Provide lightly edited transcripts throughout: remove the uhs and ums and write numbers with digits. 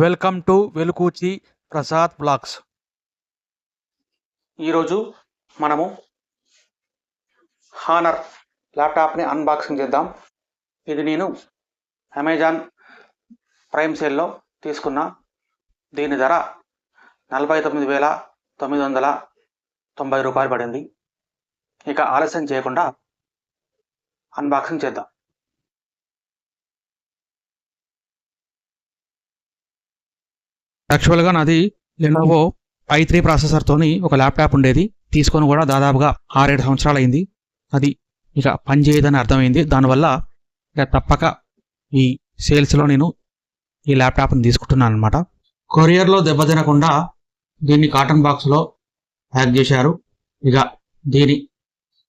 Welcome to Velukuchi Prasad blogs. ఈరోజు మనము honour ల్యాప్టాప్ని అన్బాక్సింగ్ చేద్దాం. ఇది నేను అమెజాన్ ప్రైమ్ సేల్లో తీసుకున్న. దీని ధర 49,990 రూపాయలు పడింది. ఇక ఆలస్యం చేయకుండా అన్బాక్సింగ్ చేద్దాం. యాక్చువల్గా నాది లెనోవో i3 ప్రాసెసర్తోని ఒక ల్యాప్టాప్ ఉండేది. తీసుకొని కూడా దాదాపుగా 6-7 సంవత్సరాలు అయింది. అది ఇక పనిచేయదని అర్థమైంది. దానివల్ల ఇక తప్పక ఈ సేల్స్లో నేను ఈ ల్యాప్టాప్ని తీసుకుంటున్నాను అనమాట. కొరియర్లో దెబ్బతినకుండా దీన్ని కాటన్ బాక్స్లో ప్యాక్ చేశారు. ఇక దీని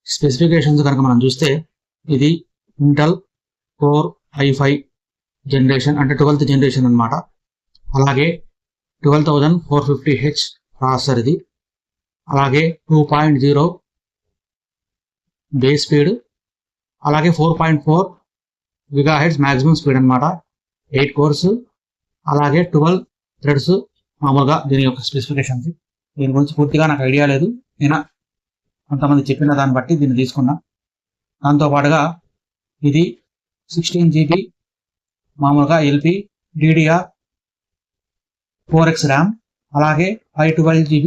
స్పెసిఫికేషన్స్ కనుక మనం చూస్తే ఇది ఇంటెల్ కోర్ i5 జనరేషన్, అంటే 12th జనరేషన్ అనమాట. అలాగే 12450H ప్రాసెసర్ ఇది. అలాగే 2.0 బేస్ స్పీడ్, అలాగే 4.4 GHz మ్యాక్సిమం స్పీడ్ అనమాట. 8 కోర్స్, అలాగే 12 థ్రెడ్స్. మామూలుగా దీని యొక్క స్పెసిఫికేషన్స్. దీని గురించి పూర్తిగా నాకు ఐడియా లేదు. నేను కొంతమంది చెప్పిన దాన్ని బట్టి దీన్ని తీసుకున్నా. దాంతోపాటుగా ఇది 16 GB మామూలుగా ఎల్పి DDR 4x ర్యామ్, అలాగే 512 GB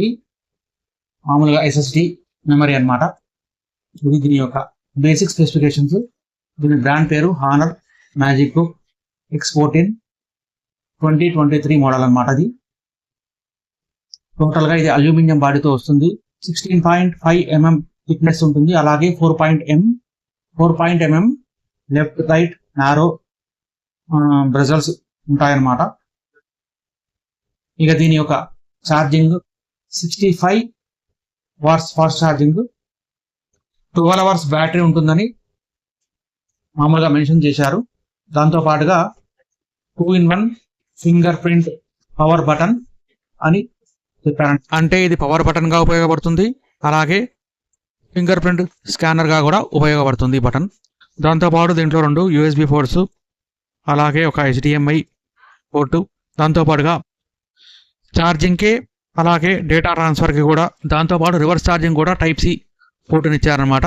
మామూలుగా SSD మెమరీ అనమాట. ఇది దీని యొక్క బేసిక్ స్పెసిఫికేషన్స్. దీని బ్రాండ్ పేరు honour magic book X14 2023 model అనమాట. అది టోటల్గా ఇది అల్యూమినియం బాడీతో వస్తుంది. 16.5 mm థిక్నెస్ ఉంటుంది. అలాగే 4 mm left right narrow bezels ఉంటాయన్నమాట. ఇక దీని యొక్క charging 65 watts fast charging, 12 hours battery ఉంటుందని మామూలుగా మెన్షన్ చేశారు. దాంతోపాటుగా 2-in-1 finger print power button అని చెప్పారు. అంటే ఇది పవర్ బటన్గా ఉపయోగపడుతుంది, అలాగే ఫింగర్ ప్రింట్ స్కానర్గా కూడా ఉపయోగపడుతుంది ఈ బటన్. దాంతోపాటు దీంట్లో 2 USB పోర్ట్స్, అలాగే ఒక HDMI పోర్టు, దాంతోపాటుగా ఛార్జింగ్కి అలాగే డేటా ట్రాన్స్ఫర్కి కూడా, దాంతోపాటు రివర్స్ ఛార్జింగ్ కూడా Type-C పోర్టుని ఇచ్చారనమాట.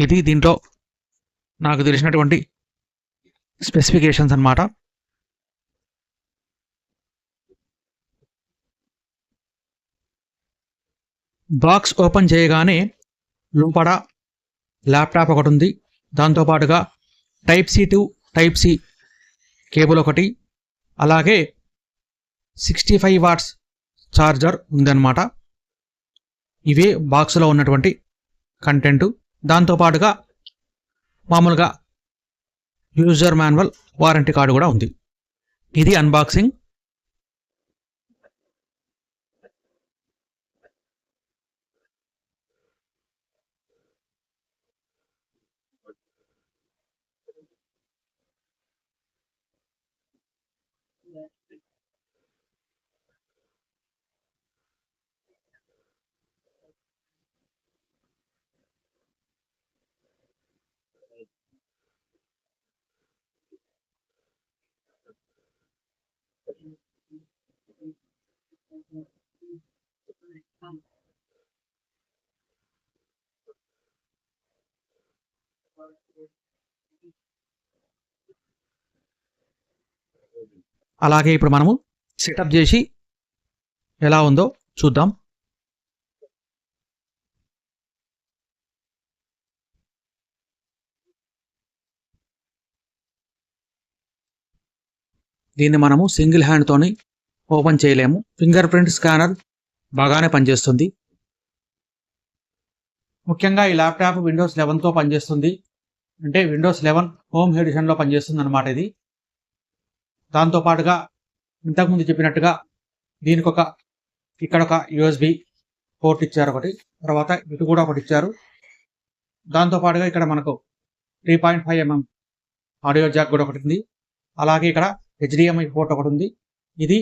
ఇది దీంట్లో నాకు తెలిసినటువంటి స్పెసిఫికేషన్స్ అనమాట. బాక్స్ ఓపెన్ చేయగానే లోపల ల్యాప్టాప్ ఒకటి ఉంది. దాంతోపాటుగా Type-C to Type-C కేబుల్ ఒకటి, అలాగే 65 వాట్స్ ఛార్జర్ ఉందన్నమాట. ఇవే బాక్స్లో ఉన్నటువంటి కంటెంట్. దాంతోపాటుగా మామూలుగా యూజర్ మాన్యువల్, వారంటీ కార్డు కూడా ఉంది. ఇది అన్బాక్సింగ్. అలాగే ఇప్పుడు మనము సెటప్ చేసి ఎలా ఉందో చూద్దాం. దీన్ని మనము సింగిల్ హ్యాండ్తోని ఓపెన్ చేయలేము. ఫింగర్ ప్రింట్ స్కానర్ బాగానే పనిచేస్తుంది. ముఖ్యంగా ఈ ల్యాప్టాప్ Windows 11తో పనిచేస్తుంది. అంటే Windows 11 హోమ్ ఎడిషన్లో పనిచేస్తుంది అనమాట ఇది. దాంతోపాటుగా ఇంతకుముందు చెప్పినట్టుగా దీనికి ఇక్కడ ఒక USB పోర్ట్ ఇచ్చారు ఒకటి, తర్వాత ఇటు కూడా ఒకటి ఇచ్చారు. దాంతోపాటుగా ఇక్కడ మనకు 3.5 mm ఆడియో జాక్ కూడా ఒకటి ఉంది. అలాగే ఇక్కడ HDMI పోర్ట్ ఒకటి ఉంది. ఇది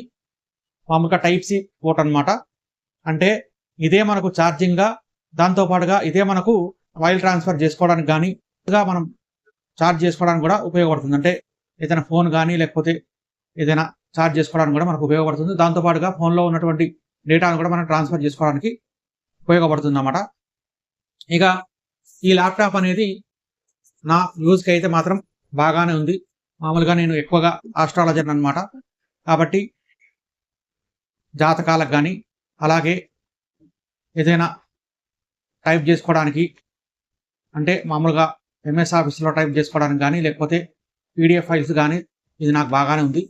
మామూలుగా Type-C పోర్ట్ అనమాట. అంటే ఇదే మనకు ఛార్జింగ్గా, దాంతోపాటుగా ఇదే మనకు వైర్ ట్రాన్స్ఫర్ చేసుకోవడానికి కానీ మనం ఛార్జ్ చేసుకోవడానికి కూడా ఉపయోగపడుతుంది. అంటే ఏదైనా ఫోన్ కానీ లేకపోతే ఏదైనా చార్జ్ చేసుకోవడానికి కూడా మనకు ఉపయోగపడుతుంది. దాంతోపాటుగా ఫోన్లో ఉన్నటువంటి డేటాను కూడా మనం ట్రాన్స్ఫర్ చేసుకోవడానికి ఉపయోగపడుతుంది అన్నమాట. ఇక ఈ ల్యాప్టాప్ అనేది నా యూజ్కి అయితే మాత్రం బాగానే ఉంది. మామూలుగా నేను ఎక్కువగా ఆస్ట్రాలజర్ అనమాట. కాబట్టి జాతకాలకు కానీ అలాగే ఏదైనా టైప్ చేసుకోవడానికి అంటే మామూలుగా ఎంఎస్ ఆఫీస్లో టైప్ చేసుకోవడానికి కానీ లేకపోతే పీడిఎఫ్ ఫైల్స్ కానీ ఇది నాకు బాగానే ఉంది.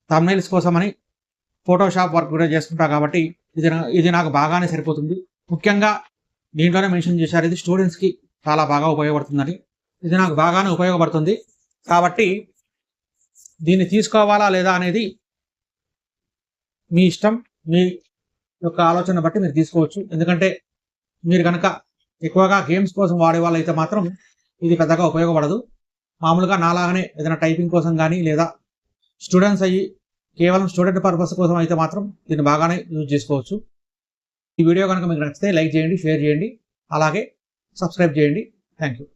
థంబ్నెయిల్స్ కోసమని ఫోటోషాప్ వర్క్ కూడా చేసుకుంటా కాబట్టి ఇది నాకు బాగానే సరిపోతుంది. ముఖ్యంగా దీంట్లోనే మెన్షన్ చేశారు ఇది స్టూడెంట్స్కి చాలా బాగా ఉపయోగపడుతుందని. ఇది నాకు బాగానే ఉపయోగపడుతుంది కాబట్టి దీన్ని తీసుకోవాలా లేదా అనేది మీ ఇష్టం, మీ యొక్క ఆలోచన బట్టి మీరు తీసుకోవచ్చు. ఎందుకంటే మీరు కనుక ఎక్కువగా గేమ్స్ కోసం వాడే వాళ్ళైతే మాత్రం ఇది పెద్దగా ఉపయోగపడదు. మామూలుగా నాలాగానే ఏదైనా టైపింగ్ కోసం కానీ లేదా స్టూడెంట్స్ అయ్యి కేవలం స్టూడెంట్ పర్పస్ కోసం అయితే మాత్రం దీన్ని బాగానే యూజ్ చేసుకోవచ్చు. ఈ వీడియో కనుక మీకు నచ్చితే లైక్ చేయండి, షేర్ చేయండి, అలాగే సబ్స్క్రైబ్ చేయండి. Thank you.